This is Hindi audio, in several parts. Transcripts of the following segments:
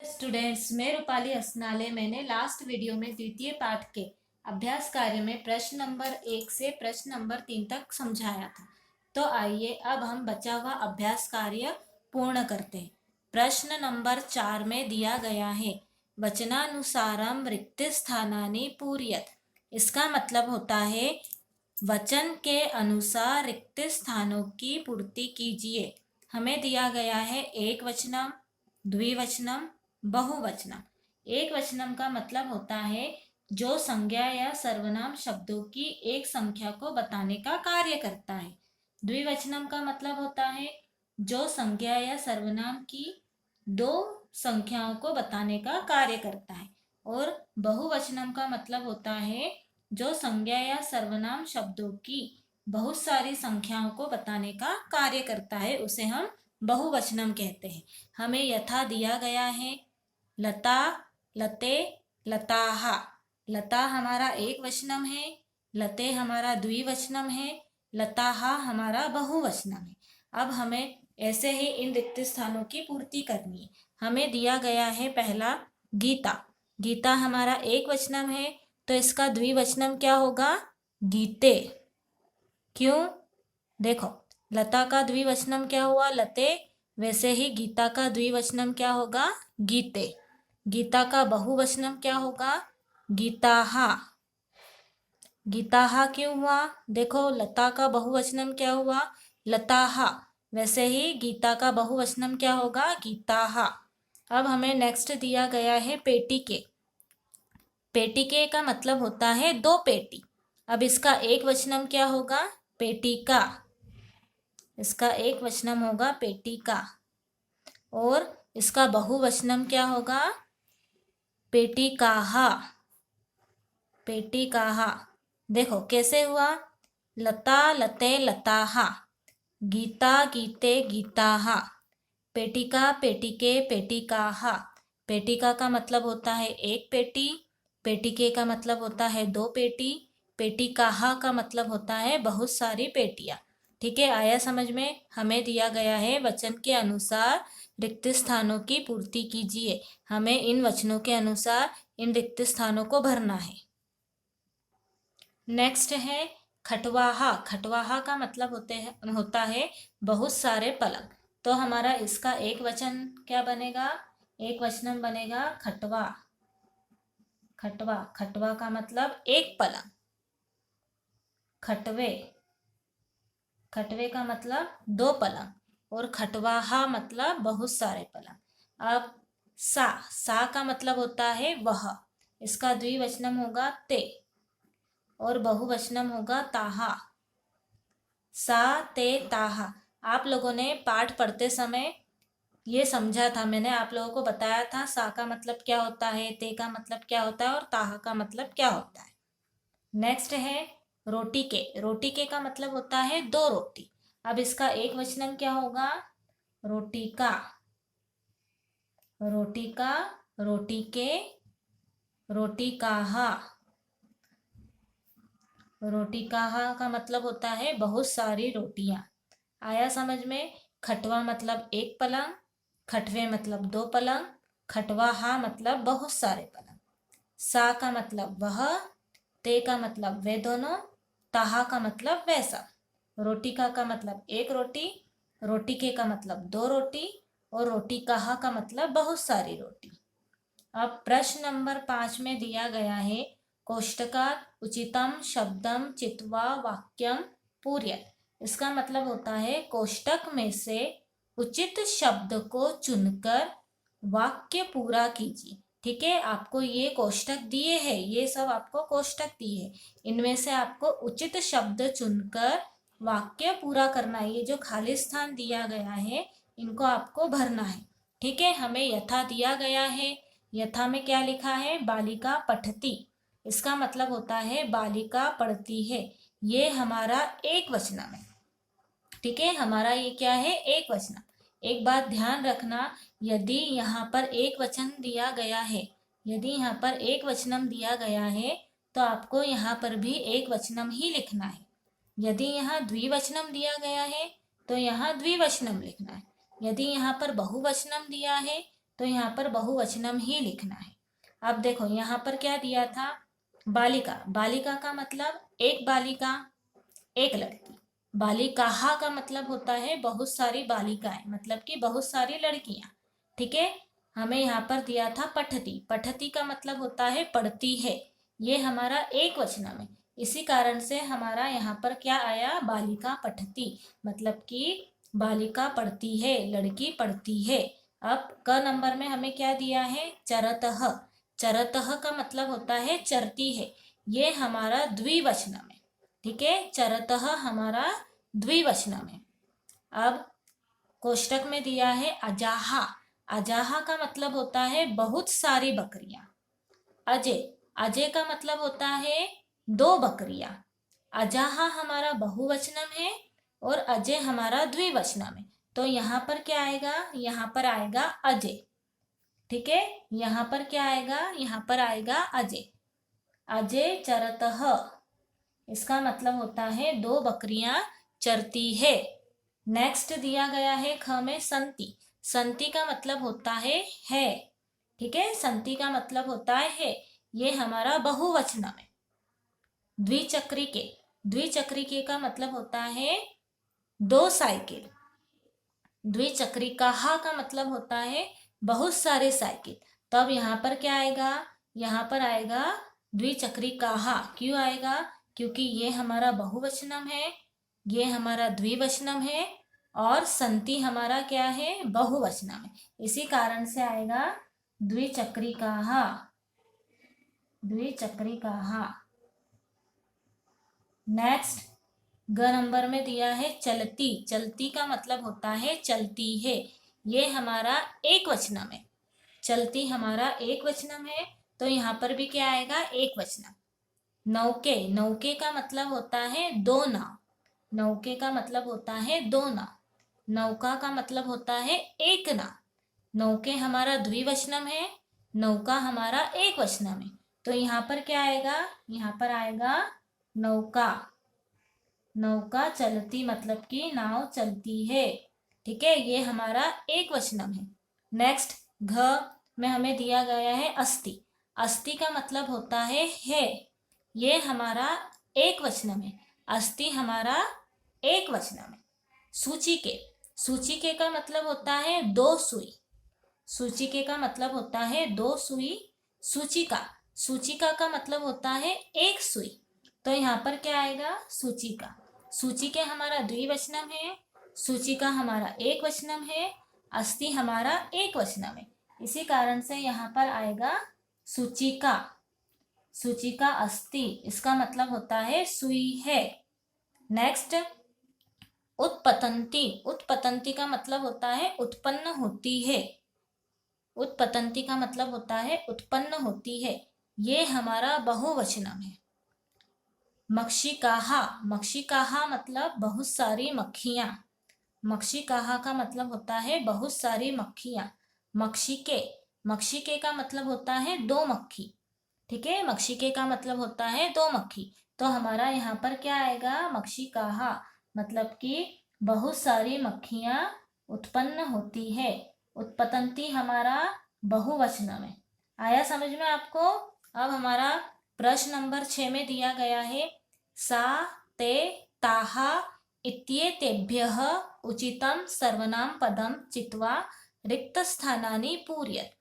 स्टूडेंट्स, मैं रूपाली असनाले। मैंने लास्ट वीडियो में द्वितीय पाठ के अभ्यास कार्य में प्रश्न नंबर 1 से प्रश्न नंबर 3 तक समझाया था। तो आइए अब हम बचा हुआ अभ्यास कार्य पूर्ण करते हैं। प्रश्न नंबर 4 में दिया गया है वचनानुसारम रिक्त स्थानानि पूरयत। इसका मतलब होता है वचन के अनुसार रिक्त स्थानों की पूर्ति कीजिए। हमें दिया गया है एक वचनम, द्विवचनम, बहुवचनम। एक वचनम का मतलब होता है जो संज्ञा या सर्वनाम शब्दों की एक संख्या को बताने का कार्य करता है। द्विवचनम का मतलब होता है जो संज्ञा या सर्वनाम की दो संख्याओं को बताने का कार्य करता है। और बहुवचनम का मतलब होता है जो संज्ञा या सर्वनाम शब्दों की बहुत सारी संख्याओं को बताने का कार्य करता है, उसे हम बहुवचनम कहते हैं। हमें यथा दिया गया है लता, लते, लताहा। लता हमारा एक वचनम है, लते हमारा द्विवचनम है, लताहा हमारा बहुवचनम है। अब हमें ऐसे ही इन रिक्त स्थानों की पूर्ति करनी है। हमें दिया गया है पहला गीता। गीता हमारा एक वचनम है, तो इसका द्विवचनम क्या होगा? गीते। क्यों? देखो, लता का द्विवचनम क्या हुआ? लते। वैसे ही गीता का द्विवचनम क्या होगा? गीते। गीता का बहुवचनम क्या होगा? गीताहा। गीताहा क्यों हुआ? देखो, लता का बहुवचनम क्या हुआ? लताहा। वैसे ही गीता का बहुवचनम क्या होगा? गीताहा। अब हमें नेक्स्ट दिया गया है पेटी के। पेटी के का मतलब होता है दो पेटी। अब इसका एक वचनम क्या होगा? पेटी का। इसका एक वचनम होगा पेटी का। और इसका बहुवचनम क्या होगा? पेटी काहा। पेटी काहा। देखो कैसे हुआ? लता, लते, लताहा। गीता, गीते, गीताहा। पेटिका, पेटिके, पेटिकाहा। पेटिका का मतलब होता है एक पेटी, पेटिके का मतलब होता है दो पेटी, पेटिकाहा का मतलब होता है बहुत सारी पेटियां। ठीक है, आया समझ में? हमें दिया गया है वचन के अनुसार रिक्त स्थानों की पूर्ति कीजिए। हमें इन वचनों के अनुसार इन रिक्त स्थानों को भरना है। नेक्स्ट है खटवाहा। खटवाहा का मतलब होता है बहुत सारे पलंग। तो हमारा इसका एक वचन क्या बनेगा? एक वचनम बनेगा खटवा। खटवा। खटवा का मतलब एक पलंग। खटवे। खटवे का मतलब दो पलंग। और खटवाहा मतलब बहुत सारे पलंग। अब सा का मतलब होता है वह। इसका द्विवचनम होगा ते और बहुवचनम होगा ताहा। सा, ते, ताहा। आप लोगों ने पाठ पढ़ते समय ये समझा था, मैंने आप लोगों को बताया था सा का मतलब क्या होता है, ते का मतलब क्या होता है और ताहा का मतलब क्या होता है। नेक्स्ट है रोटी के। रोटी के का मतलब होता है दो रोटी। अब इसका एक वचनम क्या होगा? रोटी का। रोटी का, रोटी के, रोटी काहा। रोटी काहा का मतलब होता है बहुत सारी रोटियां। आया समझ में? खटवा मतलब एक पलंग, खटवे मतलब दो पलंग, खटवाहा मतलब बहुत सारे पलंग। सा का मतलब वह, ते का मतलब वे दोनों, ताहा का मतलब वह सब। रोटी का मतलब एक रोटी, रोटी के का मतलब दो रोटी और रोटी काहा का मतलब बहुत सारी रोटी। अब प्रश्न नंबर 5 में दिया गया है कोष्टकात् उचितम शब्दम चित्वा वाक्यम पूर्यत। इसका मतलब होता है कोष्टक में से उचित शब्द को चुनकर वाक्य पूरा कीजिए। ठीक है, आपको ये कोष्टक दिए हैं, ये सब आपको कोष्टक दिए हैं, इनमें से आपको उचित शब्द चुनकर वाक्य पूरा करना है। ये जो खाली स्थान दिया गया है इनको आपको भरना है। ठीक है, हमें यथा दिया गया है। यथा में क्या लिखा है? बालिका पठती। इसका मतलब होता है बालिका पढ़ती है। ये हमारा एक वचनम है। ठीक है, हमारा ये क्या है? एक वचनम। एक बात ध्यान रखना, यदि यहाँ पर एक वचन दिया गया है, यदि यहाँ पर एक वचनम दिया गया है तो आपको यहाँ पर भी एक वचनम ही लिखना है। यदि यहाँ द्विवचनम दिया गया है तो यहाँ द्विवचनम लिखना है। यदि यहाँ पर बहुवचनम दिया है तो यहाँ पर बहुवचनम ही लिखना है। अब देखो यहाँ पर क्या दिया था, बालिका। बालिका का मतलब एक बालिका, एक लड़की। बालिकाहा का मतलब होता है बहुत सारी बालिकाएं, मतलब कि बहुत सारी लड़कियां। ठीक है। हमें यहाँ पर दिया था पठती। पठती का मतलब होता है पढ़ती है। ये हमारा एक वचनम है, इसी कारण से हमारा यहाँ पर क्या आया, बालिका पठती, मतलब कि बालिका पढ़ती है, लड़की पढ़ती है। अब क नंबर में हमें क्या दिया है, चरतः। चरतः का मतलब होता है चरती है। ये हमारा द्विवचनम है। ठीक है, चरतः हमारा द्विवचनम है। अब कोष्टक में दिया है अजाहा। अजाहा का मतलब होता है बहुत सारी बकरियां। अजय, अजय का मतलब होता है दो बकरियां। अजाहा हमारा बहुवचनम है और अजय हमारा द्विवचनम है। तो यहाँ पर क्या आएगा, यहाँ पर आएगा अजय। ठीक है, यहाँ पर क्या आएगा, यहाँ पर आएगा अजय। अजय चरतः, इसका मतलब होता है दो बकरियां चरती है। नेक्स्ट दिया गया है ख में संति। संति का मतलब होता है। ठीक है, संति का मतलब होता है। ये हमारा बहुवचनम है। द्विचक्रिके। द्विचक्रिके का मतलब होता है दो साइकिल। द्विचक्रिकाहा का मतलब होता है बहुत सारे साइकिल। तब यहाँ पर क्या आएगा, यहाँ पर आएगा द्विचक्रिकाहा। क्यों आएगा, क्योंकि ये हमारा बहुवचनम है, ये हमारा द्विवचनम है और संति हमारा क्या है, बहुवचनम है। इसी कारण से आएगा द्विचक्रिकाहा। द्विचक्रिकाहा। नेक्स्ट ग नंबर में दिया है चलती। चलती का मतलब होता है चलती है। ये हमारा एक वचनम है। चलती हमारा एक वचनम है, तो यहाँ पर भी क्या आएगा, एक वचनम। नौके। नौके का मतलब होता है दो नाव। नौके का मतलब होता है दो नाव। नौका का मतलब होता है एक नाव। नौके हमारा द्विवचनम है, नौका हमारा एक वचनम है। तो यहाँ पर क्या आएगा, यहाँ पर आएगा नौका। नौका चलती मतलब कि नाव चलती है। ठीक है, ये हमारा एक वचनम है। नेक्स्ट घ में हमें दिया गया है अस्थि। अस्थि का मतलब होता है। ये हमारा एक वचनम है। अस्थि हमारा एक वचनम है। सूचिके। सूचिके का मतलब होता है दो सुई। सूचिके का मतलब होता है दो सुई। सूचिका। सूचिका का मतलब होता है एक सुई। तो यहाँ पर क्या आएगा, सूचिका। सूचिके हमारा द्विवचनम है, सूचिका हमारा एक वचनम है, अस्थि हमारा एक वचनम है। इसी कारण से यहाँ पर आएगा सूचिका। सूचिका अस्थि, इसका मतलब होता है सुई है। नेक्स्ट उत्पतंती। उत्पतंती का मतलब होता है उत्पन्न होती है। उत्पतंती का मतलब होता है उत्पन्न होती है। ये हमारा बहुवचनम है। मक्षिकाहा। मक्षिकाहा मतलब बहुत सारी मक्खियां। मक्षिकाहा का मतलब होता है बहुत सारी मक्खियां। मक्षिके। मक्षिके का मतलब होता है दो मक्खी। ठीक है, मक्षिके का मतलब होता है दो मक्खी। तो हमारा यहाँ पर क्या आएगा, मक्षिकाहा, मतलब कि बहुत सारी मक्खियां उत्पन्न होती है। उत्पतंती हमारा बहुवचन में। आया समझ में आपको। अब हमारा प्रश्न नंबर 6 में दिया गया है सा ते ताहा इत्येतेभ्यः उचितं सर्वनाम पदम चित्वा रिक्त स्थानानि पूरयत।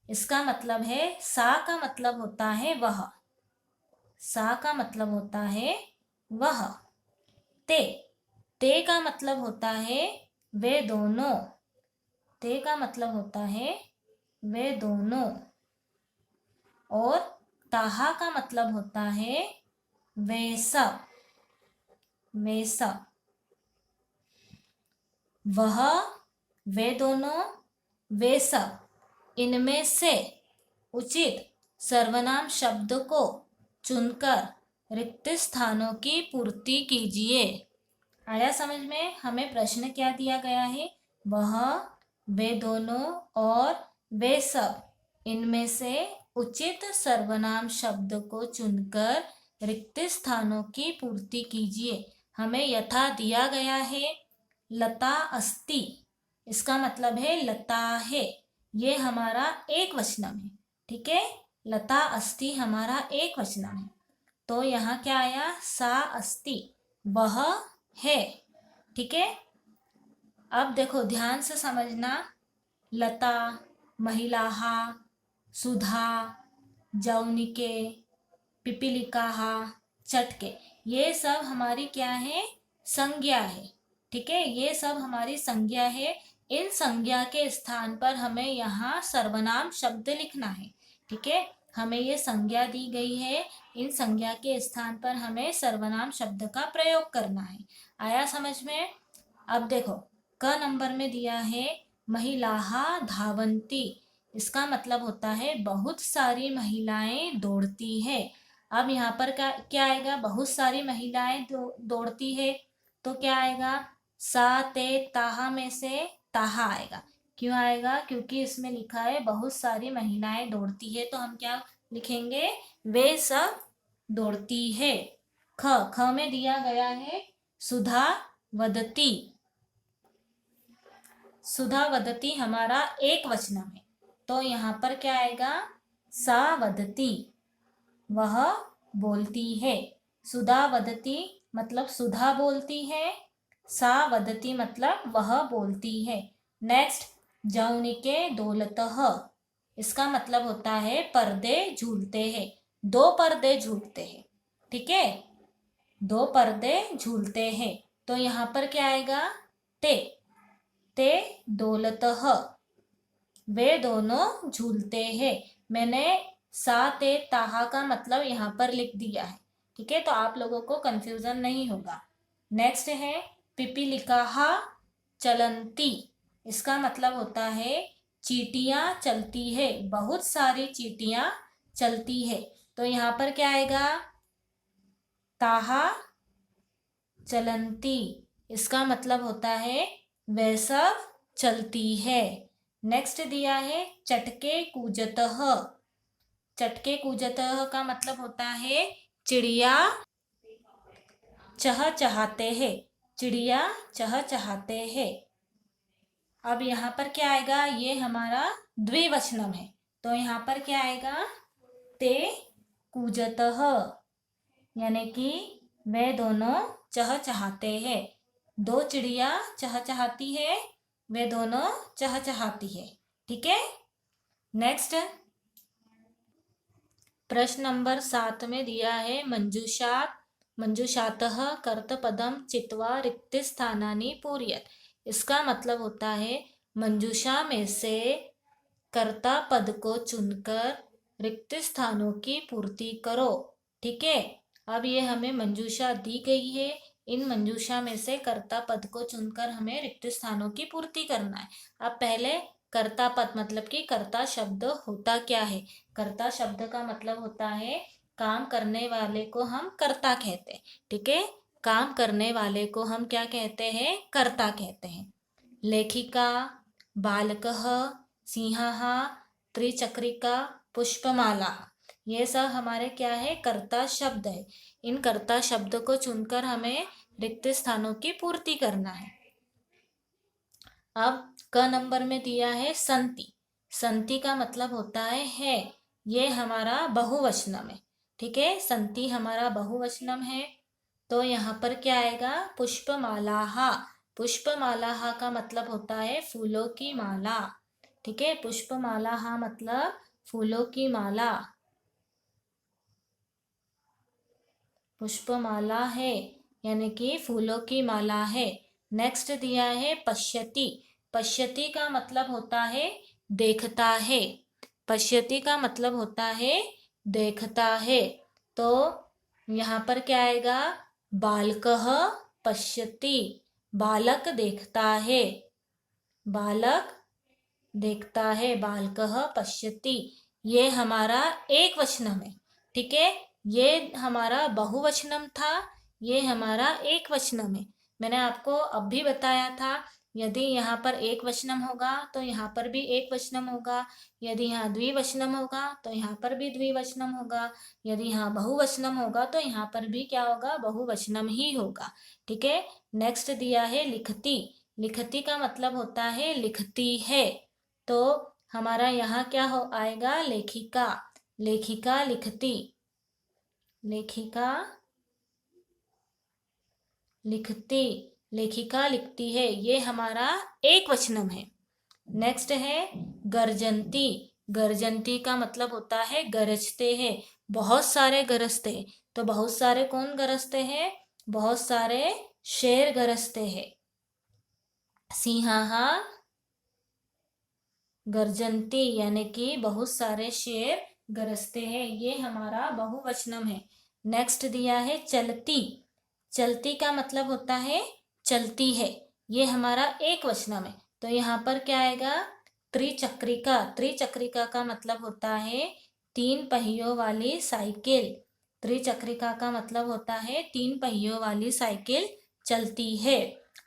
इसका मतलब है सा का मतलब होता है वह। सा का मतलब होता है वह। ते का मतलब होता है वे दोनों। ते का मतलब होता है वे दोनों। और ताहा का मतलब होता है वे सब। वे सब। वह, वे दोनों, वे सब, इनमें से उचित सर्वनाम शब्द को चुनकर रिक्त स्थानों की पूर्ति कीजिए। आया समझ में। हमें प्रश्न क्या दिया गया है, वह, वे दोनों और वे सब, इनमें से उचित सर्वनाम शब्द को चुनकर रिक्त स्थानों की पूर्ति कीजिए। हमें यथा दिया गया है लता अस्ति, इसका मतलब है लता है। ये हमारा एक वचनम है। ठीक है, लता अस्ति हमारा एक वचनम है। तो यहाँ क्या आया, सा अस्ति, वह है। ठीक है, अब देखो ध्यान से समझना, लता, महिलाहा, सुधा, जौनिके, पिपीलिकाहा, चटके, ये सब हमारी क्या है, संज्ञा है। ठीक है, ये सब हमारी संज्ञा है। इन संज्ञा के स्थान पर हमें यहाँ सर्वनाम शब्द लिखना है। ठीक है, हमें ये संज्ञा दी गई है, इन संज्ञा के स्थान पर हमें सर्वनाम शब्द का प्रयोग करना है। आया समझ में? अब देखो क नंबर में दिया है महिलाहा धावंती, इसका मतलब होता है बहुत सारी महिलाएं दौड़ती है। अब यहाँ पर क्या आएगा, बहुत सारी महिलाएं दौड़ती है, तो क्या आएगा, सा ते ताहा में से ताहा आएगा। क्यों आएगा, क्योंकि इसमें लिखा है बहुत सारी महिलाएं दौड़ती है, तो हम क्या लिखेंगे, वे सब दौड़ती है। ख में दिया गया है सुधा वदती, सुधा वदती हमारा एक वचनम है, तो यहाँ पर क्या आएगा, सा वदती, वह बोलती है। सुधा वदती मतलब सुधा बोलती है, सा वदती मतलब वह बोलती है। नेक्स्ट, जौनिके दौलतः, इसका मतलब होता है पर्दे झूलते हैं, दो पर्दे झूलते हैं। ठीक है, दो पर्दे झूलते हैं, तो यहाँ पर क्या आएगा, ते दौलतः, वे दोनों झूलते हैं। मैंने सा ते ताहा का मतलब यहाँ पर लिख दिया है। ठीक है, तो आप लोगों को कंफ्यूजन नहीं होगा। नेक्स्ट है पिपीलिकाहा चलंती, इसका मतलब होता है चींटियां चलती है, बहुत सारी चींटियां चलती है, तो यहाँ पर क्या आएगा, ताहा चलंती, इसका मतलब होता है वह सब चलती है। नेक्स्ट दिया है चटके कूजतः, चटके कूजतः का मतलब होता है चिड़िया चहचहाते हैं, चिड़िया चहचहाते हैं। अब यहाँ पर क्या आएगा, ये हमारा द्विवचनम है, तो यहाँ पर क्या आएगा, ते कूजतः, यानी कि वे दोनों चहचहाते हैं, दो चिड़िया चहचहाती है, वे दोनों चहचहाती है। ठीक है, नेक्स्ट प्रश्न नंबर 7 में दिया है मंजूषातः कर्तपदम चित्वा रिक्त स्थानानि पूरयत, इसका मतलब होता है मंजूषा में से कर्ता पद को चुनकर रिक्त स्थानों की पूर्ति करो। ठीक है, अब ये हमें मंजूषा दी गई है, इन मंजूषा में से कर्ता पद को चुनकर हमें रिक्त स्थानों की पूर्ति करना है। अब पहले कर्ता पद मतलब कि कर्ता शब्द होता क्या है, कर्ता शब्द का मतलब होता है काम करने वाले को हम कर्ता कहते हैं। ठीक है, काम करने वाले को हम क्या कहते हैं, कर्ता कहते हैं। लेखिका, बालकः, सिंहः, त्रिचक्रिका, पुष्पमाला, ये सब हमारे क्या है, कर्ता शब्द है। इन कर्ता शब्द को चुनकर हमें रिक्त स्थानों की पूर्ति करना है। अब क नंबर में दिया है संति, संति का मतलब होता है, ये हमारा बहुवचनम है। ठीक है, संति हमारा बहुवचनम है, तो यहाँ पर क्या आएगा, पुष्पमालाहा, पुष्पमालाहा का मतलब होता है फूलों की माला। ठीक है, पुष्पमालाहा मतलब फूलों की माला, पुष्पमाला है यानी कि फूलों की माला है। नेक्स्ट दिया है पश्यति, पश्यति का मतलब होता है देखता है, पश्यति का मतलब होता है देखता है, तो यहाँ पर क्या आएगा, बालकः पश्यति, बालक देखता है, बालक देखता है, बालकः पश्यति, ये हमारा एक वचनम है। ठीक है, ये हमारा बहुवचनम था, ये हमारा एक वचनम है। मैंने आपको अब भी बताया था, यदि यहाँ पर एक वचनम होगा तो यहाँ पर भी एक वचनम होगा, यदि यहाँ द्विवचनम होगा तो यहाँ पर भी द्विवचनम होगा, यदि यहाँ बहुवचनम होगा तो यहाँ पर भी क्या होगा, बहुवचनम ही होगा। ठीक है, नेक्स्ट दिया है लिखती, लिखती का मतलब होता है लिखती है, तो हमारा यहाँ क्या हो आएगा, लेखिका। लेखिका लिखती, लेखिका लिखती, लेखिका लिखती है, ये हमारा एक वचनम है। नेक्स्ट है गर्जंती। गर्जंती का मतलब होता है गरजते हैं, बहुत सारे गरजते हैं। तो बहुत सारे कौन गरजते हैं, बहुत सारे शेर गरजते हैं। सिंहाहा गर्जंती यानी कि बहुत सारे शेर गरजते हैं, ये हमारा बहुवचनम है। नेक्स्ट दिया है चलती। चलती का मतलब होता है चलती है, ये हमारा एक वचनम है। तो यहाँ पर क्या आएगा, त्रिचक्रिका। त्रिचक्रिका का मतलब होता है तीन पहियों वाली साइकिल। त्रिचक्रिका का मतलब होता है तीन पहियों वाली साइकिल चलती है।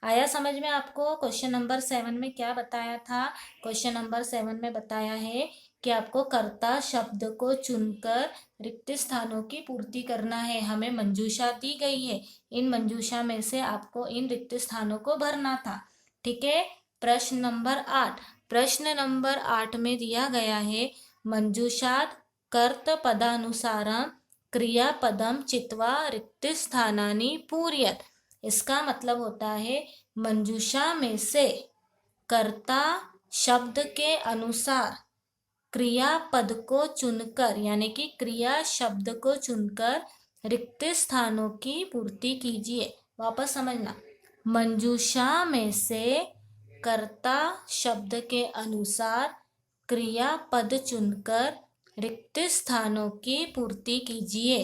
आया समझ में आपको। क्वेश्चन नंबर 7 में क्या बताया था, क्वेश्चन नंबर 7 में बताया है कि आपको कर्ता शब्द को चुनकर रिक्त स्थानों की पूर्ति करना है। हमें मंजूषा दी गई है, इन मंजूषा में से आपको इन रिक्त स्थानों को भरना था। ठीक है। प्रश्न नंबर 8, प्रश्न नंबर 8 में दिया गया है मंजूषात कर्त पदानुसारम क्रियापदम चित्वा रिक्त स्थानानि पूरयत। इसका मतलब होता है मंजूषा में से कर्ता शब्द के अनुसार क्रियापद को चुनकर, यानी कि क्रिया शब्द को चुनकर रिक्त स्थानों की पूर्ति कीजिए। वापस समझना, मंजूषा में से कर्ता शब्द के अनुसार क्रियापद चुनकर रिक्त स्थानों की पूर्ति कीजिए।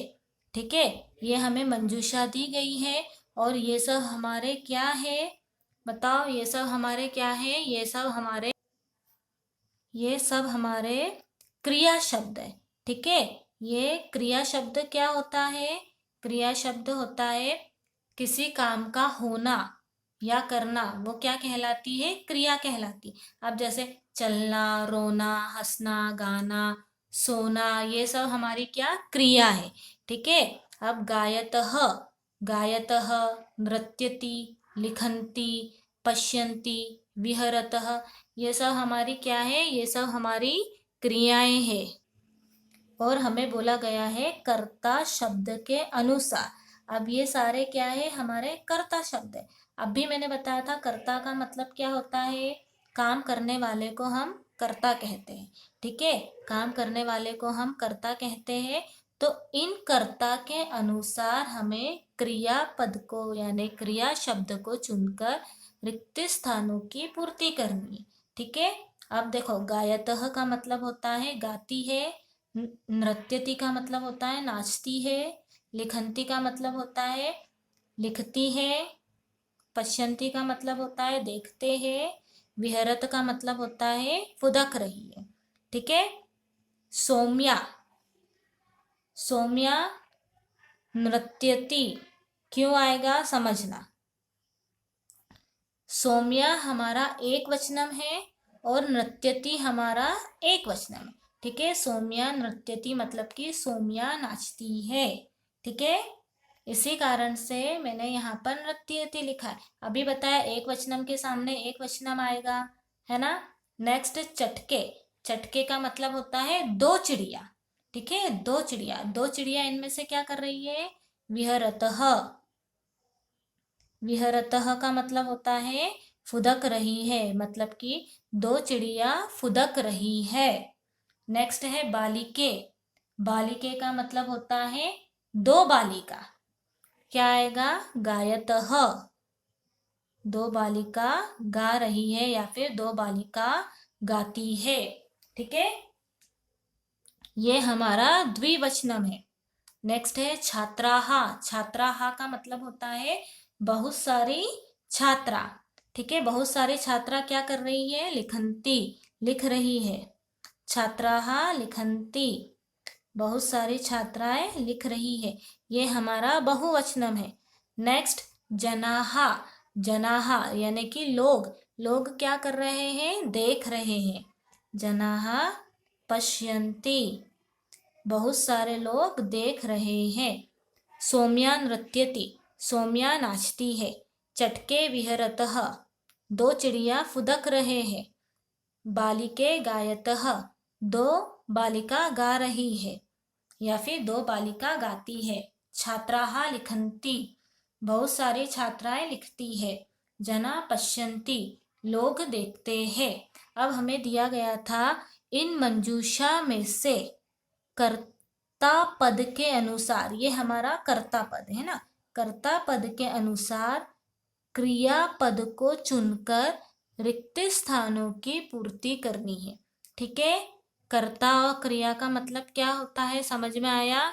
ठीक है, ये हमें मंजूषा दी गई है और ये सब हमारे क्या है, बताओ, ये सब हमारे क्या है, ये सब हमारे क्रिया शब्द है। ठीक है, ये क्रिया शब्द क्या होता है, क्रिया शब्द होता है किसी काम का होना या करना, वो क्या कहलाती है, क्रिया कहलाती। अब जैसे चलना, रोना, हंसना, गाना, सोना, ये सब हमारी क्या क्रिया है। ठीक है। अब गायतः, गायतः, नृत्यति, लिखन्ति, पश्यन्ति, विहरतः, ये सब हमारी क्या है, ये सब हमारी क्रियाएं हैं। और हमें बोला गया है कर्ता शब्द के अनुसार। अब ये सारे क्या है, हमारे कर्ता शब्द है। अब भी मैंने बताया था कर्ता का मतलब क्या होता है, काम करने वाले को हम कर्ता कहते हैं। ठीक है, काम करने वाले को हम कर्ता कहते हैं। तो इन कर्ता के अनुसार हमें क्रियापद को यानी क्रिया शब्द को चुनकर रिक्त स्थानों की पूर्ति करनी है। ठीक है। अब देखो, गायतः का मतलब होता है गाती है, नृत्यति का मतलब होता है नाचती है, लिखन्ति का मतलब होता है लिखती है, पश्यन्ति का मतलब होता है देखते हैं, विहरत का मतलब होता है फुदक रही है। ठीक है। सौम्या, सौम्या नृत्यति क्यों आएगा समझना। सौम्या हमारा एक वचनम है और नृत्यति हमारा एक वचनम है। ठीक है, सौम्या नृत्यति मतलब कि सौम्या नाचती है। ठीक है, इसी कारण से मैंने यहाँ पर नृत्यति लिखा है। अभी बताया एक वचनम के सामने एक वचनम आएगा, है ना। नेक्स्ट चटके। चटके का मतलब होता है दो चिड़िया। ठीक है, दो चिड़िया, दो चिड़िया इनमें से क्या कर रही है, विहरतः। विहरतः का मतलब होता है फुदक रही है, मतलब कि दो चिड़िया फुदक रही है। नेक्स्ट है बालिके। बालिके का मतलब होता है दो बालिका। क्या आएगा, गायतः। दो बालिका गा रही है या फिर दो बालिका गाती है। ठीक है, ये हमारा द्विवचनम है। नेक्स्ट है छात्राहा। छात्राहा का मतलब होता है बहुत सारी छात्रा। ठीक है, बहुत सारी छात्रा क्या कर रही है, लिखन्ति, लिख रही है। छात्राहा लिखन्ति, बहुत सारी छात्राएं लिख रही है, ये हमारा बहुवचनम है। नेक्स्ट जनाहा। जनाहा यानी कि लोग, लोग क्या कर रहे हैं, देख रहे हैं। जनाहा पश्यन्ति, बहुत सारे लोग देख रहे हैं। सौम्या नृत्यति, सौम्या नाचती है। चटके विहरतः, दो चिड़िया फुदक रहे हैं। बालिके गायतः, दो बालिका गा रही है या फिर दो बालिका गाती है। छात्राः लिखन्ति, बहुत सारी छात्राएं लिखती है। जना पश्यन्ति, लोग देखते हैं। अब हमें दिया गया था इन मंजूषा में से कर्ता पद के अनुसार, ये हमारा कर्ता पद है ना, कर्ता पद के अनुसार क्रियापद को चुनकर रिक्त स्थानों की पूर्ति करनी है। ठीक है, कर्ता और क्रिया का मतलब क्या होता है, समझ में आया?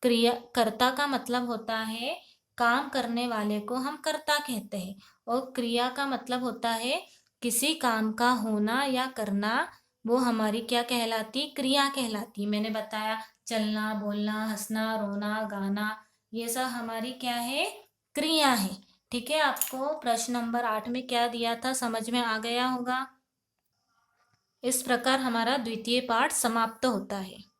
क्रिया, कर्ता का मतलब होता है काम करने वाले को हम कर्ता कहते हैं, और क्रिया का मतलब होता है किसी काम का होना या करना, वो हमारी क्या कहलाती? क्रिया कहलाती। मैंने बताया चलना, बोलना, हंसना, रोना, गाना, ये सब हमारी क्या है? क्रिया है। ठीक है, आपको प्रश्न नंबर 8 में क्या दिया था समझ में आ गया होगा। इस प्रकार हमारा द्वितीय पाठ समाप्त होता है।